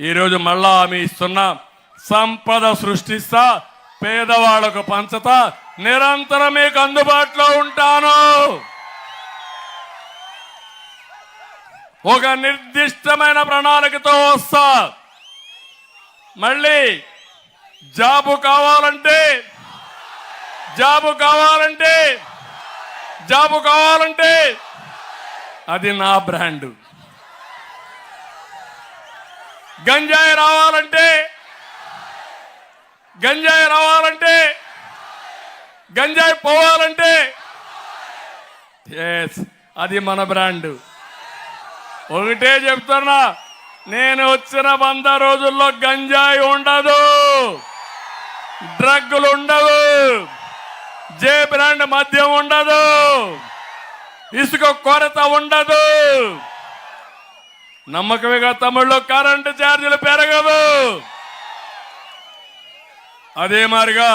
ఈరోజు మళ్ళా హామీ ఇస్తున్నా, సంపద సృష్టిస్తా, పేదవాళ్లకు పంచతా, నిరంతరం మీకు అందుబాటులో ఉంటాను. ఒక నిర్దిష్టమైన ప్రణాళికతో వస్తా. మళ్ళీ జాబు కావాలంటే అది నా బ్రాండ్. గంజాయి రావాలంటే గంజాయి పోవాలంటే అది మన బ్రాండ్. ఒకటే చెప్తున్నా, నేను వచ్చిన 100 రోజుల్లో గంజాయి ఉండదు, డ్రగ్గులు ఉండవు, జే బ్రాండ్ మద్యం ఉండదు, ఇసుక కొరత ఉండదు. నమ్మకమేగా తమ్ముళ్ళు, కరెంటు ఛార్జీలు పెరగవు. అదే మాదిరిగా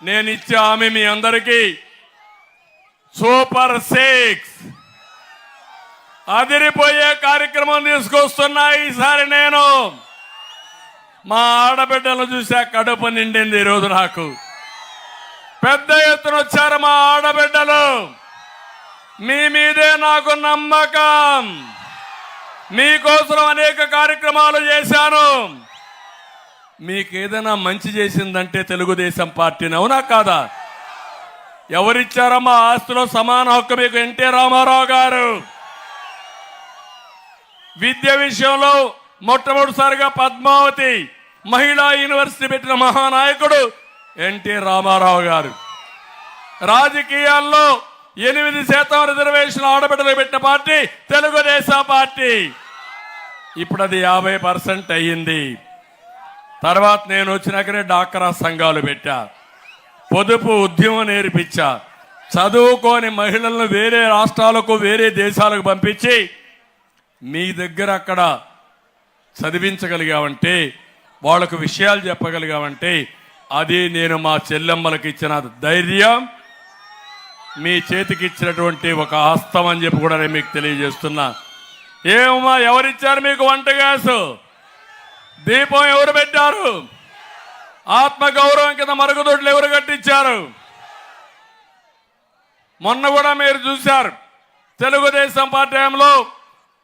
నేను ఇచ్చే హామీ మీ అందరికీ సూపర్ 6 అదిరిపోయే కార్యక్రమం తీసుకొస్తున్నా. ఈసారి నేను మా ఆడబిడ్డలను చూసా, కడుపు నిండింది. ఈరోజు నాకు పెద్ద ఎత్తున వచ్చారు మా ఆడబిడ్డలు. మీ మీదే నాకు నమ్మకం. మీకోసం అనేక కార్యక్రమాలు చేశాను. మీకు ఏదైనా మంచి చేసిందంటే తెలుగుదేశం పార్టీని, అవునా కాదా? ఎవరిచ్చారమ్మా ఆస్తిలో సమాన హక్కు మీకు? ఎన్టీ రామారావు గారు. విద్య విషయంలో మొట్టమొదటిసారిగా పద్మావతి మహిళా యూనివర్సిటీ పెట్టిన మహానాయకుడు ఎన్టీ రామారావు గారు. రాజకీయాల్లో 8% రిజర్వేషన్ ఆడబిడ్డలు పెట్టిన పార్టీ తెలుగుదేశం పార్టీ. ఇప్పుడు అది 50% అయ్యింది. తర్వాత నేను వచ్చినాకనే డాక్రా సంఘాలు పెట్టా, పొదుపు ఉద్యమం నేర్పించా, చదువుకోని మహిళలను వేరే రాష్ట్రాలకు వేరే దేశాలకు పంపించి మీ దగ్గర అక్కడ చదివించగలిగామంటే, వాళ్లకు విషయాలు చెప్పగలిగామంటే అది నేను మా చెల్లెమ్మలకు ఇచ్చిన ధైర్యం, మీ చేతికి ఇచ్చినటువంటి ఒక హస్తం అని చెప్పి కూడా నేను మీకు తెలియజేస్తున్నా. ఏమమ్మా, ఎవరిచ్చారు మీకు వంట గ్యాసు? దీపం ఎవరు పెట్టారు? ఆత్మగౌరవం కింద మరుగుదొడ్లు ఎవరు కట్టించారు? మొన్న కూడా మీరు చూశారు, తెలుగుదేశం పార్టీ టైంలో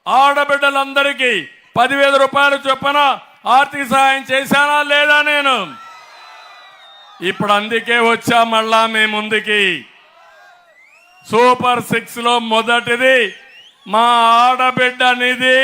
ఆడబిడ్డలందరికీ 10,000 రూపాయలు చొప్పున ఆర్థిక సహాయం చేశానా లేదా? నేను ఇప్పుడు అందుకే వచ్చా మళ్ళా మీ ముందుకి. సూపర్ 6 లో మొదటిది మా ఆడబిడ్డ నిధి.